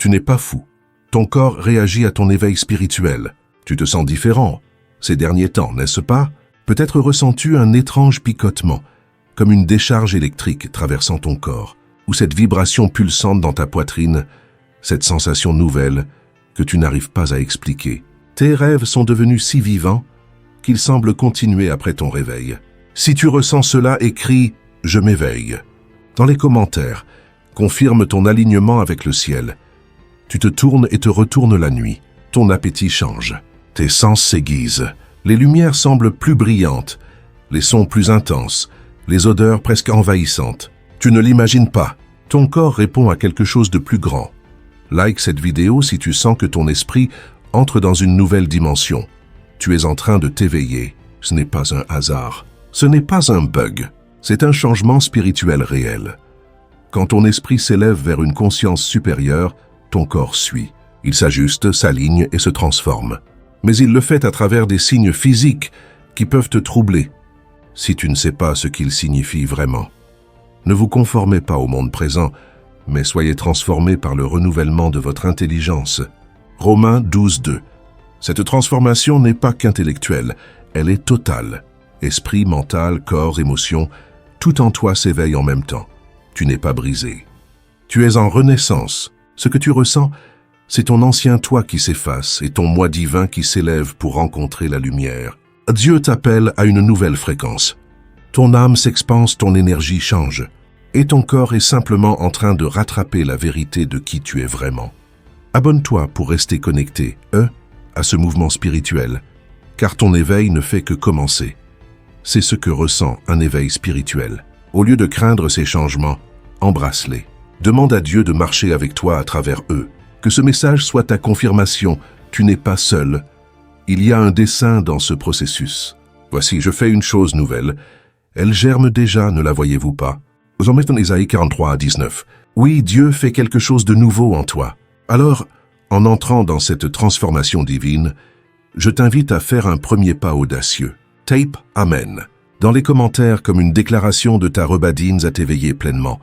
Tu n'es pas fou. Ton corps réagit à ton éveil spirituel. Tu te sens différent ces derniers temps, n'est-ce pas? Peut-être ressens-tu un étrange picotement, comme une décharge électrique traversant ton corps, ou cette vibration pulsante dans ta poitrine, cette sensation nouvelle que tu n'arrives pas à expliquer. Tes rêves sont devenus si vivants qu'ils semblent continuer après ton réveil. Si tu ressens cela, écris « Je m'éveille ». Dans les commentaires, confirme ton alignement avec le ciel. Tu te tournes et te retournes la nuit. Ton appétit change. Tes sens s'aiguisent. Les lumières semblent plus brillantes, les sons plus intenses, les odeurs presque envahissantes. Tu ne l'imagines pas. Ton corps répond à quelque chose de plus grand. Like cette vidéo si tu sens que ton esprit entre dans une nouvelle dimension. Tu es en train de t'éveiller. Ce n'est pas un hasard. Ce n'est pas un bug. C'est un changement spirituel réel. Quand ton esprit s'élève vers une conscience supérieure, ton corps suit. Il s'ajuste, s'aligne et se transforme. Mais il le fait à travers des signes physiques qui peuvent te troubler, si tu ne sais pas ce qu'ils signifient vraiment. Ne vous conformez pas au monde présent, mais soyez transformés par le renouvellement de votre intelligence. Romains 12:2. Cette transformation n'est pas qu'intellectuelle, elle est totale. Esprit, mental, corps, émotion, tout en toi s'éveille en même temps. Tu n'es pas brisé. Tu es en renaissance. Ce que tu ressens, c'est ton ancien toi qui s'efface et ton moi divin qui s'élève pour rencontrer la lumière. Dieu t'appelle à une nouvelle fréquence. Ton âme s'expanse, ton énergie change. Et ton corps est simplement en train de rattraper la vérité de qui tu es vraiment. Abonne-toi pour rester connecté, à ce mouvement spirituel, car ton éveil ne fait que commencer. C'est ce que ressent un éveil spirituel. Au lieu de craindre ces changements, embrasse-les. Demande à Dieu de marcher avec toi à travers eux. Que ce message soit ta confirmation, tu n'es pas seul. Il y a un dessein dans ce processus. Voici, je fais une chose nouvelle. Elle germe déjà, ne la voyez-vous pas? Vous en mettez en Isaïe 43:19. Oui, Dieu fait quelque chose de nouveau en toi. Alors, en entrant dans cette transformation divine, je t'invite à faire un premier pas audacieux. Tape Amen. Dans les commentaires comme une déclaration de ta rebadine à t'éveiller pleinement.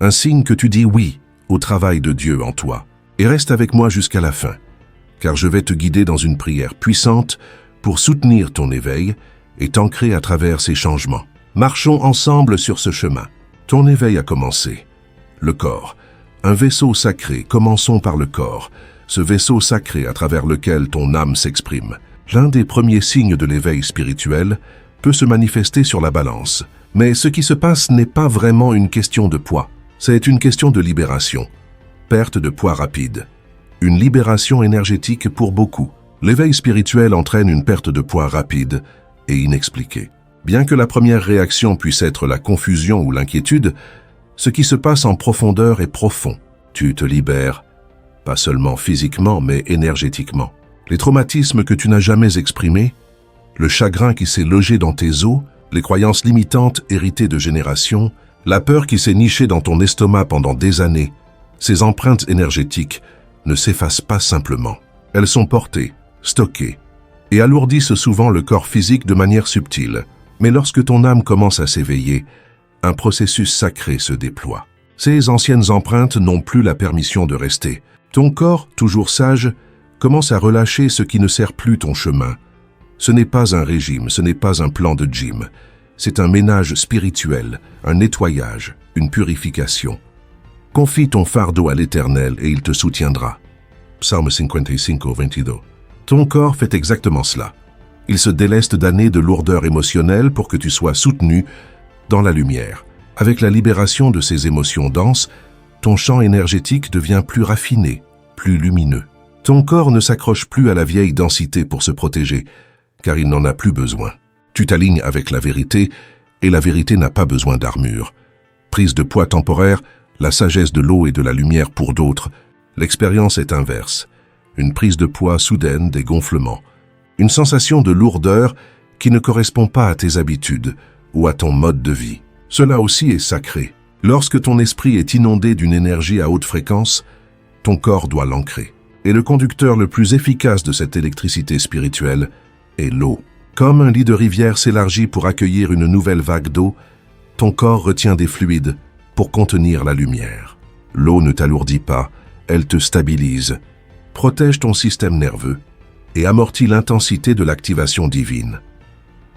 Un signe que tu dis oui au travail de Dieu en toi. Et reste avec moi jusqu'à la fin, car je vais te guider dans une prière puissante pour soutenir ton éveil et t'ancrer à travers ces changements. Marchons ensemble sur ce chemin. Ton éveil a commencé. Le corps, un vaisseau sacré, commençons par le corps, ce vaisseau sacré à travers lequel ton âme s'exprime. L'un des premiers signes de l'éveil spirituel peut se manifester sur la balance. Mais ce qui se passe n'est pas vraiment une question de poids, c'est une question de libération. Perte de poids rapide. Une libération énergétique pour beaucoup. L'éveil spirituel entraîne une perte de poids rapide et inexpliquée. Bien que la première réaction puisse être la confusion ou l'inquiétude, ce qui se passe en profondeur est profond. Tu te libères, pas seulement physiquement, mais énergétiquement. Les traumatismes que tu n'as jamais exprimés, le chagrin qui s'est logé dans tes os, les croyances limitantes héritées de générations, la peur qui s'est nichée dans ton estomac pendant des années, ces empreintes énergétiques ne s'effacent pas simplement. Elles sont portées, stockées, et alourdissent souvent le corps physique de manière subtile. Mais lorsque ton âme commence à s'éveiller, un processus sacré se déploie. Ces anciennes empreintes n'ont plus la permission de rester. Ton corps, toujours sage, commence à relâcher ce qui ne sert plus ton chemin. Ce n'est pas un régime, ce n'est pas un plan de gym. C'est un ménage spirituel, un nettoyage, une purification. Confie ton fardeau à l'Éternel et il te soutiendra. Psaume 55:22. Ton corps fait exactement cela. Il se déleste d'années de lourdeur émotionnelle pour que tu sois soutenu dans la lumière. Avec la libération de ces émotions denses, ton champ énergétique devient plus raffiné, plus lumineux. Ton corps ne s'accroche plus à la vieille densité pour se protéger, car il n'en a plus besoin. Tu t'alignes avec la vérité, et la vérité n'a pas besoin d'armure. Prise de poids temporaire, la sagesse de l'eau et de la lumière pour d'autres, l'expérience est inverse. Une prise de poids soudaine, des gonflements. Une sensation de lourdeur qui ne correspond pas à tes habitudes ou à ton mode de vie. Cela aussi est sacré. Lorsque ton esprit est inondé d'une énergie à haute fréquence, ton corps doit l'ancrer. Et le conducteur le plus efficace de cette électricité spirituelle est l'eau. Comme un lit de rivière s'élargit pour accueillir une nouvelle vague d'eau, ton corps retient des fluides pour contenir la lumière. L'eau ne t'alourdit pas, Elle te stabilise, protège ton système nerveux et amortit l'intensité de l'activation divine.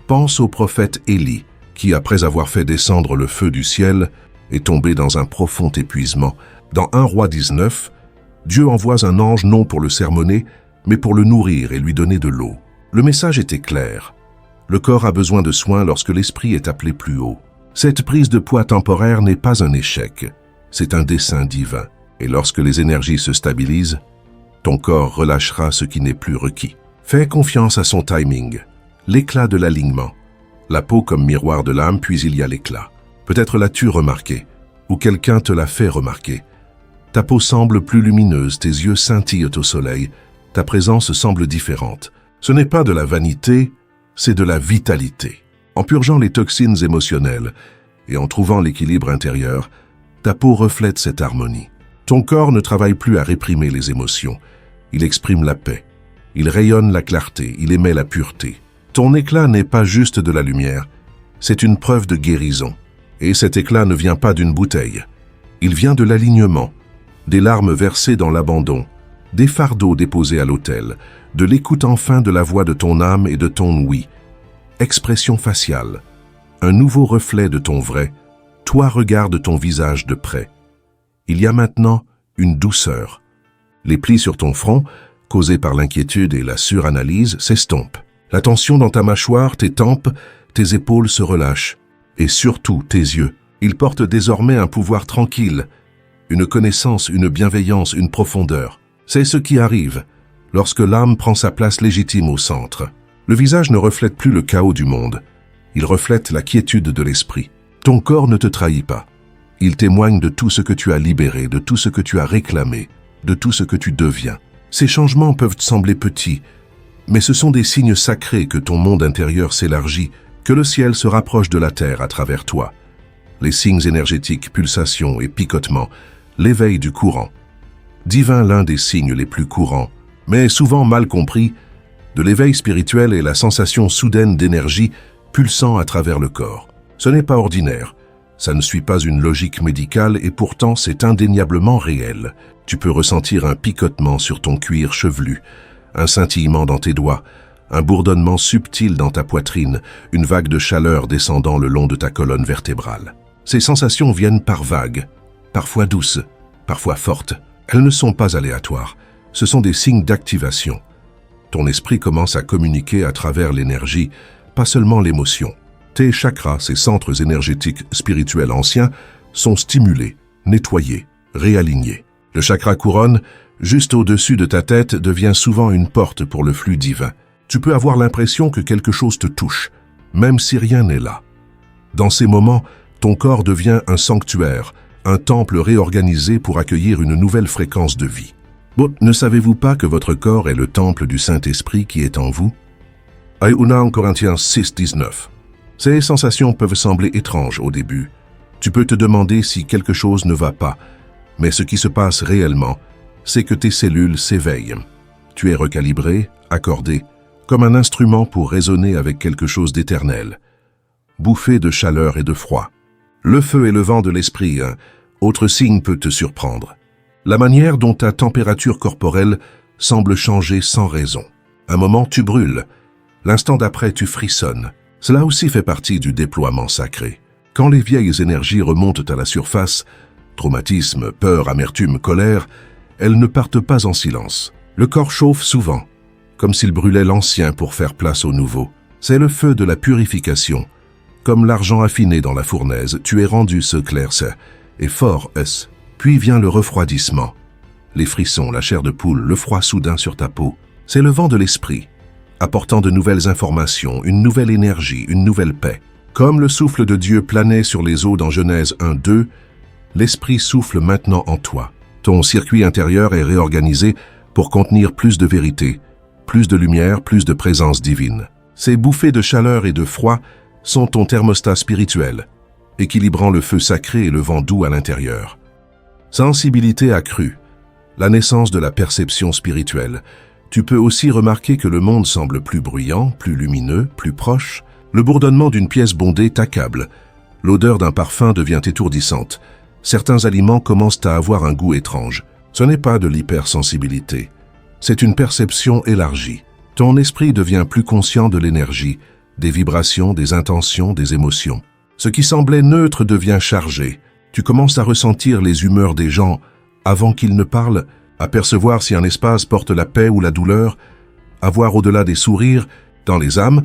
Pense au prophète Élie, qui, après avoir fait descendre le feu du ciel, est tombé dans un profond épuisement. Dans 1 Roi 19, Dieu envoie un ange non pour le sermonner, mais pour le nourrir et lui donner de l'eau. Le message était clair. Le corps a besoin de soins lorsque l'esprit est appelé plus haut. Cette prise de poids temporaire n'est pas un échec, c'est un dessein divin. Et lorsque les énergies se stabilisent, ton corps relâchera ce qui n'est plus requis. Fais confiance à son timing, l'éclat de l'alignement. La peau comme miroir de l'âme, puis il y a l'éclat. Peut-être l'as-tu remarqué, ou quelqu'un te l'a fait remarquer. Ta peau semble plus lumineuse, tes yeux scintillent au soleil, ta présence semble différente. Ce n'est pas de la vanité, c'est de la vitalité. En purgeant les toxines émotionnelles et en trouvant l'équilibre intérieur, ta peau reflète cette harmonie. Ton corps ne travaille plus à réprimer les émotions. Il exprime la paix. Il rayonne la clarté. Il émet la pureté. Ton éclat n'est pas juste de la lumière. C'est une preuve de guérison. Et cet éclat ne vient pas d'une bouteille. Il vient de l'alignement, des larmes versées dans l'abandon, des fardeaux déposés à l'autel, de l'écoute enfin de la voix de ton âme et de ton oui. Expression faciale, un nouveau reflet de ton vrai. Toi regarde ton visage de près. Il y a maintenant une douceur. Les plis sur ton front, causés par l'inquiétude et la suranalyse, s'estompent. La tension dans ta mâchoire, tes tempes, tes épaules se relâchent. Et surtout tes yeux. Ils portent désormais un pouvoir tranquille, une connaissance, une bienveillance, une profondeur. C'est ce qui arrive lorsque l'âme prend sa place légitime au centre. Le visage ne reflète plus le chaos du monde. Il reflète la quiétude de l'esprit. Ton corps ne te trahit pas. Il témoigne de tout ce que tu as libéré, de tout ce que tu as réclamé, de tout ce que tu deviens. Ces changements peuvent te sembler petits, mais ce sont des signes sacrés que ton monde intérieur s'élargit, que le ciel se rapproche de la terre à travers toi. Les signes énergétiques, pulsations et picotements, l'éveil du courant. Divin, l'un des signes les plus courants, mais souvent mal compris, de l'éveil spirituel est la sensation soudaine d'énergie pulsant à travers le corps. Ce n'est pas ordinaire, ça ne suit pas une logique médicale et pourtant c'est indéniablement réel. Tu peux ressentir un picotement sur ton cuir chevelu, un scintillement dans tes doigts, un bourdonnement subtil dans ta poitrine, une vague de chaleur descendant le long de ta colonne vertébrale. Ces sensations viennent par vagues, parfois douces, parfois fortes. Elles ne sont pas aléatoires, ce sont des signes d'activation. Ton esprit commence à communiquer à travers l'énergie, pas seulement l'émotion. Tes chakras, ces centres énergétiques spirituels anciens, sont stimulés, nettoyés, réalignés. Le chakra couronne, juste au-dessus de ta tête, devient souvent une porte pour le flux divin. Tu peux avoir l'impression que quelque chose te touche, même si rien n'est là. Dans ces moments, ton corps devient un sanctuaire, un temple réorganisé pour accueillir une nouvelle fréquence de vie. Bon, ne savez-vous pas que votre corps est le temple du Saint-Esprit qui est en vous? 1 Corinthiens 6, 19. Ces sensations peuvent sembler étranges au début. Tu peux te demander si quelque chose ne va pas, mais ce qui se passe réellement, c'est que tes cellules s'éveillent. Tu es recalibré, accordé, comme un instrument pour résonner avec quelque chose d'éternel. Bouffé de chaleur et de froid. Le feu et le vent de l'esprit, un autre signe peut te surprendre. La manière dont ta température corporelle semble changer sans raison. Un moment, tu brûles. L'instant d'après, tu frissonnes. Cela aussi fait partie du déploiement sacré. Quand les vieilles énergies remontent à la surface, traumatisme, peur, amertume, colère, elles ne partent pas en silence. Le corps chauffe souvent, comme s'il brûlait l'ancien pour faire place au nouveau. C'est le feu de la purification. Comme l'argent affiné dans la fournaise, tu es rendu ce clair-ce, et fort est. Puis vient le refroidissement. Les frissons, la chair de poule, le froid soudain sur ta peau. C'est le vent de l'esprit, apportant de nouvelles informations, une nouvelle énergie, une nouvelle paix. Comme le souffle de Dieu planait sur les eaux dans Genèse 1, 2, l'esprit souffle maintenant en toi. Ton circuit intérieur est réorganisé pour contenir plus de vérité, plus de lumière, plus de présence divine. Ces bouffées de chaleur et de froid sont ton thermostat spirituel, équilibrant le feu sacré et le vent doux à l'intérieur. Sensibilité accrue, la naissance de la perception spirituelle. Tu peux aussi remarquer que le monde semble plus bruyant, plus lumineux, plus proche. Le bourdonnement d'une pièce bondée t'accable. L'odeur d'un parfum devient étourdissante. Certains aliments commencent à avoir un goût étrange. Ce n'est pas de l'hypersensibilité, c'est une perception élargie. Ton esprit devient plus conscient de l'énergie, des vibrations, des intentions, des émotions. Ce qui semblait neutre devient chargé. Tu commences à ressentir les humeurs des gens avant qu'ils ne parlent, à percevoir si un espace porte la paix ou la douleur, à voir au-delà des sourires, dans les âmes.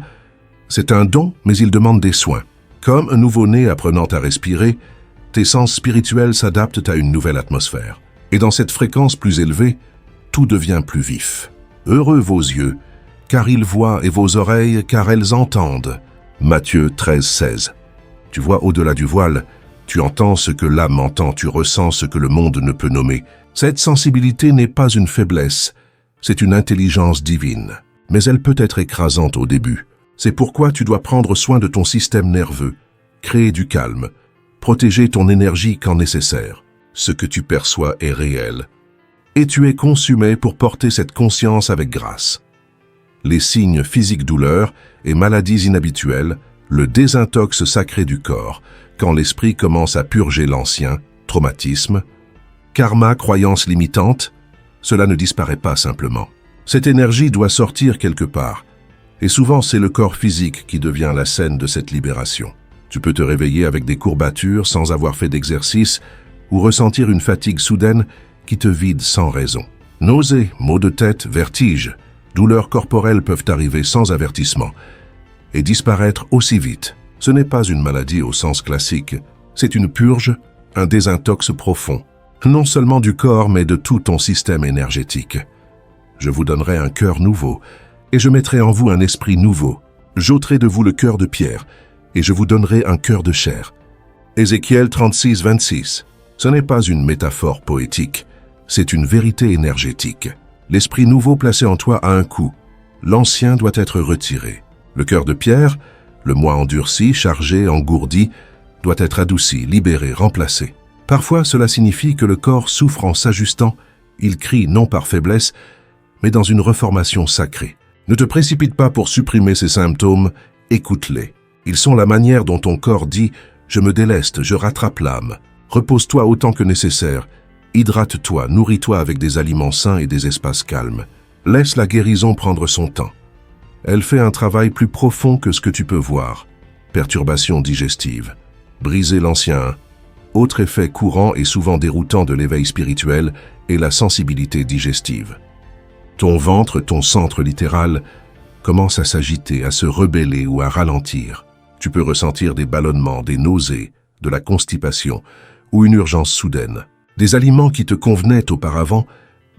C'est un don, mais il demande des soins. Comme un nouveau-né apprenant à respirer, tes sens spirituels s'adaptent à une nouvelle atmosphère. Et dans cette fréquence plus élevée, tout devient plus vif. Heureux vos yeux, car ils voient, et vos oreilles, car elles entendent. Matthieu 13,16. Tu vois au-delà du voile, tu entends ce que l'âme entend, tu ressens ce que le monde ne peut nommer. Cette sensibilité n'est pas une faiblesse, c'est une intelligence divine. Mais elle peut être écrasante au début. C'est pourquoi tu dois prendre soin de ton système nerveux, créer du calme, protéger ton énergie quand nécessaire. Ce que tu perçois est réel. Et tu es consumé pour porter cette conscience avec grâce. Les signes physiques douleurs et maladies inhabituelles, le désintox sacré du corps, quand l'esprit commence à purger l'ancien, traumatisme, karma, croyances limitantes, cela ne disparaît pas simplement. Cette énergie doit sortir quelque part, et souvent c'est le corps physique qui devient la scène de cette libération. Tu peux te réveiller avec des courbatures sans avoir fait d'exercice ou ressentir une fatigue soudaine qui te vide sans raison. Nausées, maux de tête, vertiges, douleurs corporelles peuvent arriver sans avertissement et disparaître aussi vite. Ce n'est pas une maladie au sens classique, c'est une purge, un désintox profond, non seulement du corps mais de tout ton système énergétique. Je vous donnerai un cœur nouveau, et je mettrai en vous un esprit nouveau. J'ôterai de vous le cœur de pierre, et je vous donnerai un cœur de chair. Ézéchiel 36, 26. Ce n'est pas une métaphore poétique, c'est une vérité énergétique. L'esprit nouveau placé en toi a un coût. L'ancien doit être retiré. Le cœur de pierre, le moi endurci, chargé, engourdi, doit être adouci, libéré, remplacé. Parfois, cela signifie que le corps souffre en s'ajustant. Il crie non par faiblesse, mais dans une reformation sacrée. Ne te précipite pas pour supprimer ces symptômes, écoute-les. Ils sont la manière dont ton corps dit « je me déleste, je rattrape l'âme ». Repose-toi autant que nécessaire, hydrate-toi, nourris-toi avec des aliments sains et des espaces calmes. Laisse la guérison prendre son temps. Elle fait un travail plus profond que ce que tu peux voir. Perturbation digestive, briser l'ancien. Autre effet courant et souvent déroutant de l'éveil spirituel est la sensibilité digestive. Ton ventre, ton centre littéral, commence à s'agiter, à se rebeller ou à ralentir. Tu peux ressentir des ballonnements, des nausées, de la constipation ou une urgence soudaine. Des aliments qui te convenaient auparavant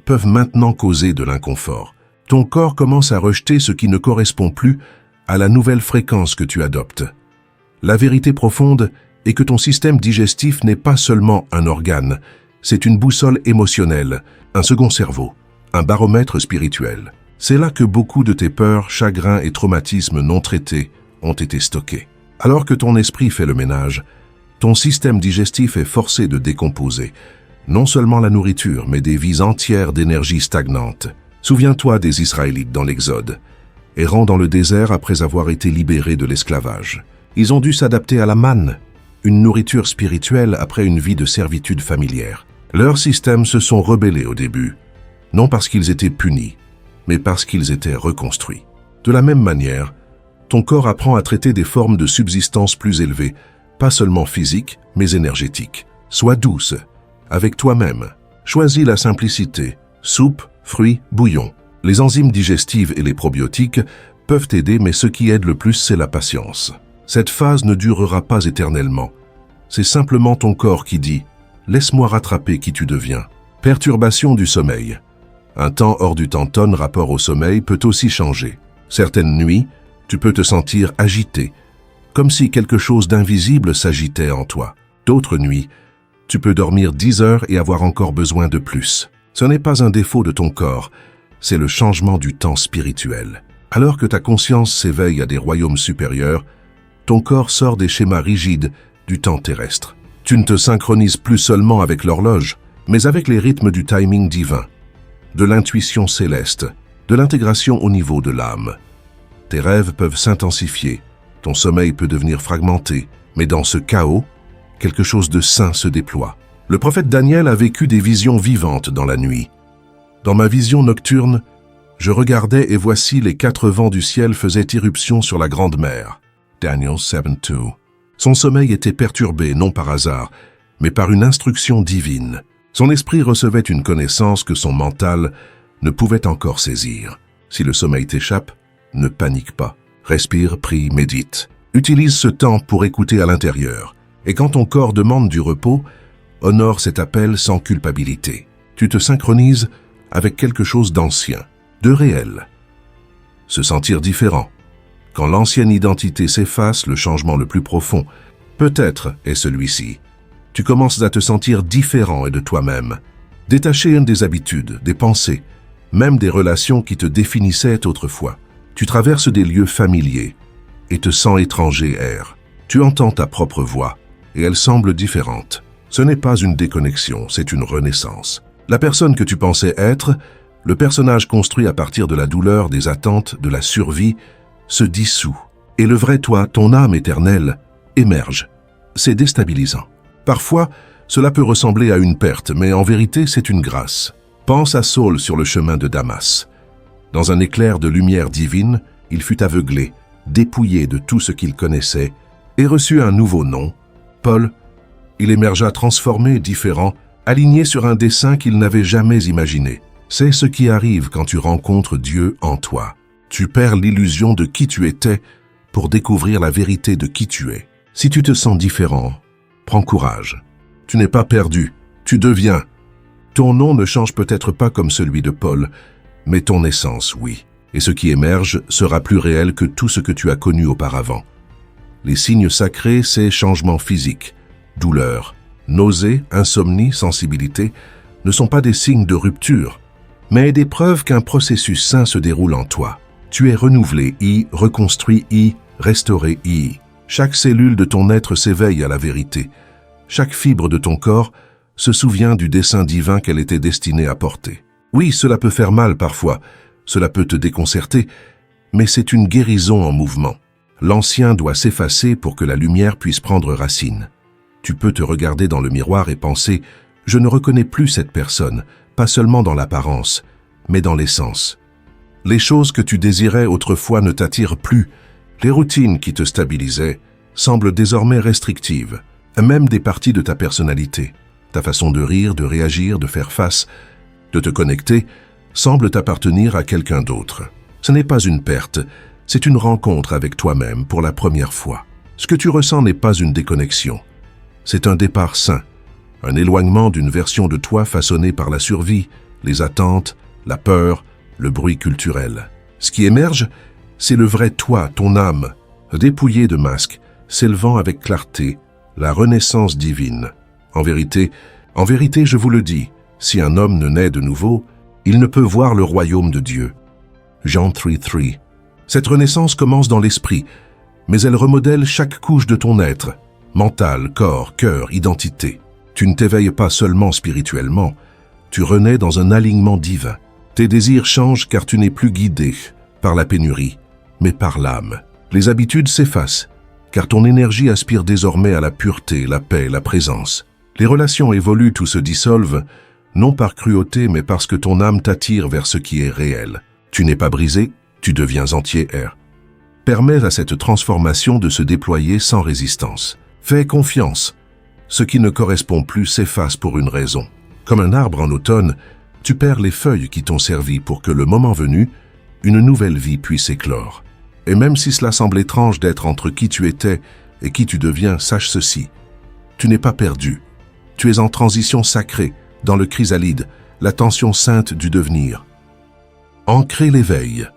peuvent maintenant causer de l'inconfort. Ton corps commence à rejeter ce qui ne correspond plus à la nouvelle fréquence que tu adoptes. La vérité profonde est que ton système digestif n'est pas seulement un organe, c'est une boussole émotionnelle, un second cerveau, un baromètre spirituel. C'est là que beaucoup de tes peurs, chagrins et traumatismes non traités ont été stockés. Alors que ton esprit fait le ménage, ton système digestif est forcé de décomposer, non seulement la nourriture, mais des vies entières d'énergie stagnante. Souviens-toi des Israélites dans l'Exode, errant dans le désert après avoir été libérés de l'esclavage. Ils ont dû s'adapter à la manne, une nourriture spirituelle après une vie de servitude familière. Leurs systèmes se sont rebellés au début, non parce qu'ils étaient punis, mais parce qu'ils étaient reconstruits. De la même manière, ton corps apprend à traiter des formes de subsistance plus élevées, pas seulement physiques, mais énergétiques. Sois douce, avec toi-même. Choisis la simplicité, soupe, fruits, bouillon. Les enzymes digestives et les probiotiques peuvent t'aider, mais ce qui aide le plus, c'est la patience. Cette phase ne durera pas éternellement. C'est simplement ton corps qui dit « Laisse-moi rattraper qui tu deviens ». Perturbation du sommeil. Un temps hors du temps-tonne rapport au sommeil peut aussi changer. Certaines nuits, tu peux te sentir agité, comme si quelque chose d'invisible s'agitait en toi. D'autres nuits, tu peux dormir 10 heures et avoir encore besoin de plus. Ce n'est pas un défaut de ton corps, c'est le changement du temps spirituel. Alors que ta conscience s'éveille à des royaumes supérieurs, ton corps sort des schémas rigides du temps terrestre. Tu ne te synchronises plus seulement avec l'horloge, mais avec les rythmes du timing divin, de l'intuition céleste, de l'intégration au niveau de l'âme. Tes rêves peuvent s'intensifier, ton sommeil peut devenir fragmenté, mais dans ce chaos, quelque chose de sain se déploie. Le prophète Daniel a vécu des visions vivantes dans la nuit. Dans ma vision nocturne, je regardais et voici les 4 vents du ciel faisaient irruption sur la grande mer. Daniel 7:2. Son sommeil était perturbé, non par hasard, mais par une instruction divine. Son esprit recevait une connaissance que son mental ne pouvait encore saisir. Si le sommeil t'échappe, ne panique pas. Respire, prie, médite. Utilise ce temps pour écouter à l'intérieur. Et quand ton corps demande du repos, honore cet appel sans culpabilité. Tu te synchronises avec quelque chose d'ancien, de réel. Se sentir différent. Quand l'ancienne identité s'efface, le changement le plus profond, peut-être est celui-ci. Tu commences à te sentir différent et de toi-même. Détaché des habitudes, des pensées, même des relations qui te définissaient autrefois. Tu traverses des lieux familiers et te sens étranger air. Tu entends ta propre voix et elle semble différente. Ce n'est pas une déconnexion, c'est une renaissance. La personne que tu pensais être, le personnage construit à partir de la douleur, des attentes, de la survie, se dissout. Et le vrai toi, ton âme éternelle, émerge. C'est déstabilisant. Parfois, cela peut ressembler à une perte, mais en vérité, c'est une grâce. Pense à Saul sur le chemin de Damas. Dans un éclair de lumière divine, il fut aveuglé, dépouillé de tout ce qu'il connaissait, et reçut un nouveau nom, Paul. Il émergea transformé, différent, aligné sur un dessein qu'il n'avait jamais imaginé. C'est ce qui arrive quand tu rencontres Dieu en toi. Tu perds l'illusion de qui tu étais pour découvrir la vérité de qui tu es. Si tu te sens différent, prends courage. Tu n'es pas perdu, tu deviens. Ton nom ne change peut-être pas comme celui de Paul, mais ton essence, oui. Et ce qui émerge sera plus réel que tout ce que tu as connu auparavant. Les signes sacrés, c'est changement physique, douleur, nausée, insomnie, sensibilité, ne sont pas des signes de rupture, mais des preuves qu'un processus sain se déroule en toi. Tu es renouvelé, reconstruit, restauré. Chaque cellule de ton être s'éveille à la vérité. Chaque fibre de ton corps se souvient du dessein divin qu'elle était destinée à porter. Oui, cela peut faire mal parfois, cela peut te déconcerter, mais c'est une guérison en mouvement. L'ancien doit s'effacer pour que la lumière puisse prendre racine. Tu peux te regarder dans le miroir et penser « Je ne reconnais plus cette personne », pas seulement dans l'apparence, mais dans l'essence. Les choses que tu désirais autrefois ne t'attirent plus. Les routines qui te stabilisaient semblent désormais restrictives, même des parties de ta personnalité. Ta façon de rire, de réagir, de faire face, de te connecter, semble t'appartenir à quelqu'un d'autre. Ce n'est pas une perte, c'est une rencontre avec toi-même pour la première fois. Ce que tu ressens n'est pas une déconnexion. C'est un départ sain, un éloignement d'une version de toi façonnée par la survie, les attentes, la peur, le bruit culturel. Ce qui émerge, c'est le vrai toi, ton âme, dépouillé de masques, s'élevant avec clarté, la renaissance divine. En vérité, je vous le dis, si un homme ne naît de nouveau, il ne peut voir le royaume de Dieu. Jean 3:3. Cette renaissance commence dans l'esprit, mais elle remodèle chaque couche de ton être, mental, corps, cœur, identité. Tu ne t'éveilles pas seulement spirituellement, tu renais dans un alignement divin. Tes désirs changent car tu n'es plus guidé par la pénurie, mais par l'âme. Les habitudes s'effacent, car ton énergie aspire désormais à la pureté, la paix, la présence. Les relations évoluent ou se dissolvent, non par cruauté, mais parce que ton âme t'attire vers ce qui est réel. Tu n'es pas brisé, tu deviens entier. Permets à cette transformation de se déployer sans résistance. Fais confiance. Ce qui ne correspond plus s'efface pour une raison. Comme un arbre en automne, tu perds les feuilles qui t'ont servi pour que le moment venu, une nouvelle vie puisse éclore. Et même si cela semble étrange d'être entre qui tu étais et qui tu deviens, sache ceci. Tu n'es pas perdu. Tu es en transition sacrée, dans le chrysalide, la tension sainte du devenir. Ancrer l'éveil.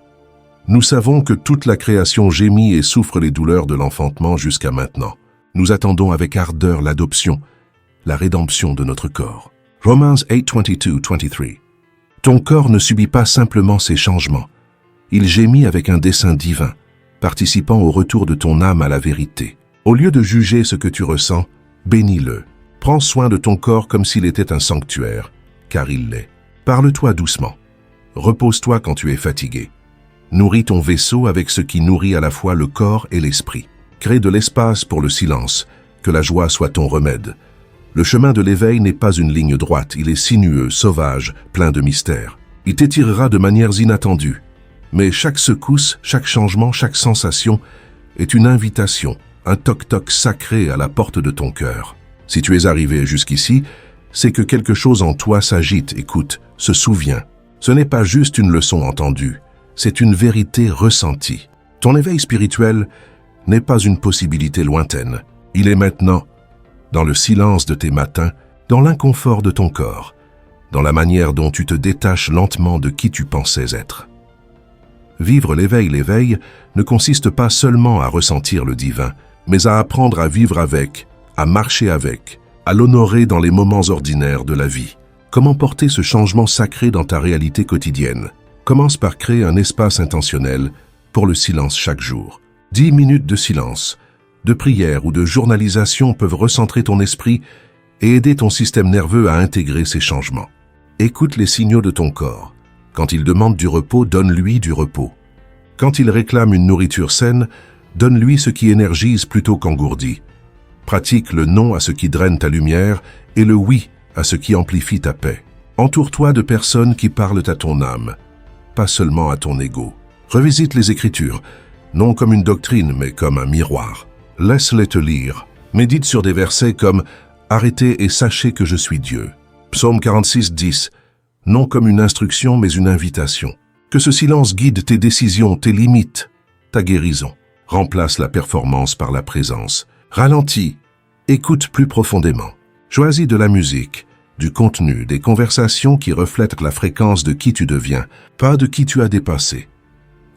Nous savons que toute la création gémit et souffre les douleurs de l'enfantement jusqu'à maintenant. Nous attendons avec ardeur l'adoption, la rédemption de notre corps. Romans 8:22-23. Ton corps ne subit pas simplement ces changements. Il gémit avec un dessein divin, participant au retour de ton âme à la vérité. Au lieu de juger ce que tu ressens, bénis-le. Prends soin de ton corps comme s'il était un sanctuaire, car il l'est. Parle-toi doucement. Repose-toi quand tu es fatigué. Nourris ton vaisseau avec ce qui nourrit à la fois le corps et l'esprit. Crée de l'espace pour le silence, que la joie soit ton remède. Le chemin de l'éveil n'est pas une ligne droite, il est sinueux, sauvage, plein de mystères. Il t'étirera de manières inattendues. Mais chaque secousse, chaque changement, chaque sensation est une invitation, un toc-toc sacré à la porte de ton cœur. Si tu es arrivé jusqu'ici, c'est que quelque chose en toi s'agite, écoute, se souvient. Ce n'est pas juste une leçon entendue, c'est une vérité ressentie. Ton éveil spirituel n'est pas une possibilité lointaine. Il est maintenant, dans le silence de tes matins, dans l'inconfort de ton corps, dans la manière dont tu te détaches lentement de qui tu pensais être. Vivre l'éveil ne consiste pas seulement à ressentir le divin, mais à apprendre à vivre avec, à marcher avec, à l'honorer dans les moments ordinaires de la vie. Comment porter ce changement sacré dans ta réalité quotidienne? Commence par créer un espace intentionnel pour le silence chaque jour. 10 minutes de silence, de prière ou de journalisation peuvent recentrer ton esprit et aider ton système nerveux à intégrer ces changements. Écoute les signaux de ton corps. Quand il demande du repos, donne-lui du repos. Quand il réclame une nourriture saine, donne-lui ce qui énergise plutôt qu'engourdit. Pratique le non à ce qui draine ta lumière et le oui à ce qui amplifie ta paix. Entoure-toi de personnes qui parlent à ton âme, pas seulement à ton ego. Revisite les Écritures, non comme une doctrine, mais comme un miroir. Laisse-les te lire. Médite sur des versets comme « Arrêtez et sachez que je suis Dieu ». Psaume 46, 10. Non comme une instruction, mais une invitation. Que ce silence guide tes décisions, tes limites, ta guérison. Remplace la performance par la présence. Ralentis, écoute plus profondément. Choisis de la musique, du contenu, des conversations qui reflètent la fréquence de qui tu deviens, pas de qui tu as dépassé.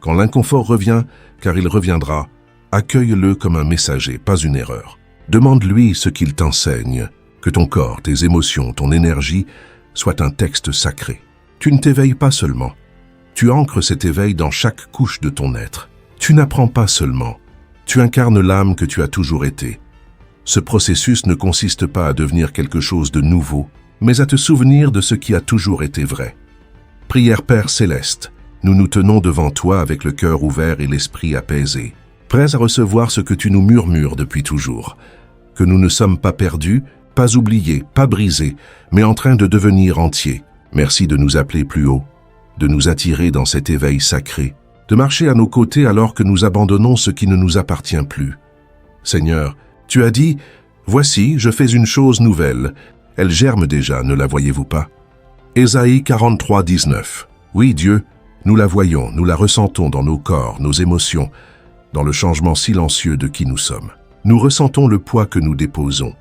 Quand l'inconfort revient, car il reviendra, accueille-le comme un messager, pas une erreur. Demande-lui ce qu'il t'enseigne, que ton corps, tes émotions, ton énergie soient un texte sacré. Tu ne t'éveilles pas seulement, tu ancres cet éveil dans chaque couche de ton être. Tu n'apprends pas seulement, tu incarnes l'âme que tu as toujours été. Ce processus ne consiste pas à devenir quelque chose de nouveau, mais à te souvenir de ce qui a toujours été vrai. Prière Père Céleste, nous nous tenons devant toi avec le cœur ouvert et l'esprit apaisé, prêts à recevoir ce que tu nous murmures depuis toujours, que nous ne sommes pas perdus, pas oubliés, pas brisés, mais en train de devenir entiers. Merci de nous appeler plus haut, de nous attirer dans cet éveil sacré, de marcher à nos côtés alors que nous abandonnons ce qui ne nous appartient plus. Seigneur, tu as dit, « Voici, je fais une chose nouvelle. Elle germe déjà, ne la voyez-vous pas » Ésaïe 43, 19. Oui, Dieu, nous la voyons, nous la ressentons dans nos corps, nos émotions, dans le changement silencieux de qui nous sommes. Nous ressentons le poids que nous déposons,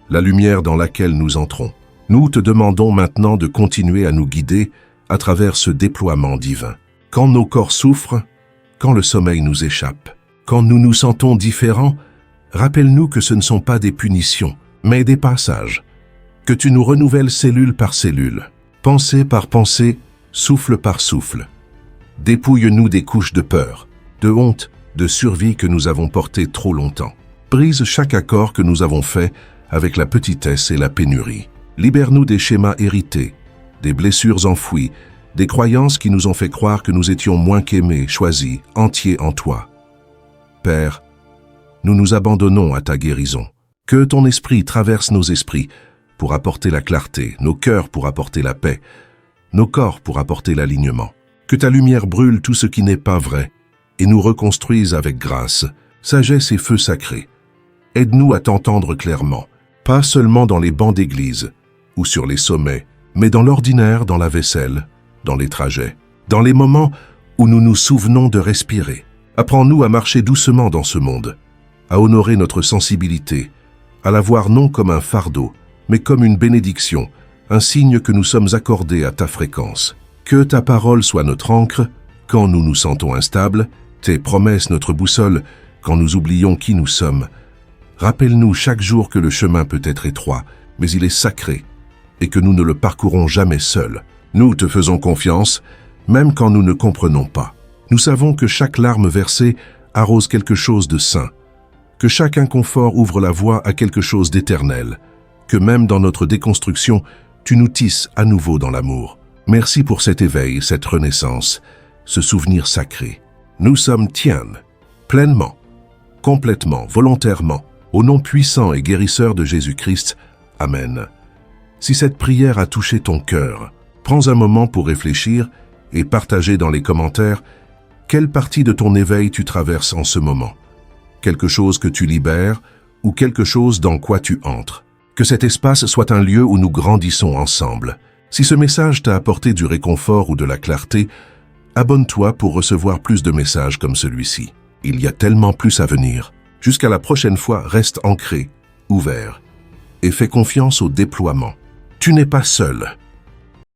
la lumière dans laquelle nous entrons. Nous te demandons maintenant de continuer à nous guider à travers ce déploiement divin. Quand nos corps souffrent, quand le sommeil nous échappe, quand nous nous sentons différents, rappelle-nous que ce ne sont pas des punitions, mais des passages. Que tu nous renouvelles cellule par cellule, pensée par pensée, souffle par souffle. Dépouille-nous des couches de peur, de honte, de survie que nous avons portées trop longtemps. Brise chaque accord que nous avons fait avec la petitesse et la pénurie. Libère-nous des schémas hérités, des blessures enfouies, des croyances qui nous ont fait croire que nous étions moins qu'aimés, choisis, entiers en toi. Père, nous nous abandonnons à ta guérison. Que ton esprit traverse nos esprits pour apporter la clarté, nos cœurs pour apporter la paix, nos corps pour apporter l'alignement. Que ta lumière brûle tout ce qui n'est pas vrai et nous reconstruise avec grâce, sagesse et feu sacré. Aide-nous à t'entendre clairement, pas seulement dans les bancs d'église ou sur les sommets, mais dans l'ordinaire, dans la vaisselle, dans les trajets, dans les moments où nous nous souvenons de respirer. Apprends-nous à marcher doucement dans ce monde, à honorer notre sensibilité, à la voir non comme un fardeau, mais comme une bénédiction, un signe que nous sommes accordés à ta fréquence. Que ta parole soit notre ancre quand nous nous sentons instables, tes promesses notre boussole quand nous oublions qui nous sommes. Rappelle-nous chaque jour que le chemin peut être étroit, mais il est sacré, et que nous ne le parcourons jamais seuls. Nous te faisons confiance, même quand nous ne comprenons pas. Nous savons que chaque larme versée arrose quelque chose de saint, que chaque inconfort ouvre la voie à quelque chose d'éternel, que même dans notre déconstruction, tu nous tisses à nouveau dans l'amour. Merci pour cet éveil, cette renaissance, ce souvenir sacré. Nous sommes tiens, pleinement, complètement, volontairement, au nom puissant et guérisseur de Jésus-Christ. Amen. Si cette prière a touché ton cœur, prends un moment pour réfléchir et partager dans les commentaires quelle partie de ton éveil tu traverses en ce moment. Quelque chose que tu libères ou quelque chose dans quoi tu entres. Que cet espace soit un lieu où nous grandissons ensemble. Si ce message t'a apporté du réconfort ou de la clarté, abonne-toi pour recevoir plus de messages comme celui-ci. Il y a tellement plus à venir. Jusqu'à la prochaine fois, reste ancré, ouvert et fais confiance au déploiement. Tu n'es pas seul.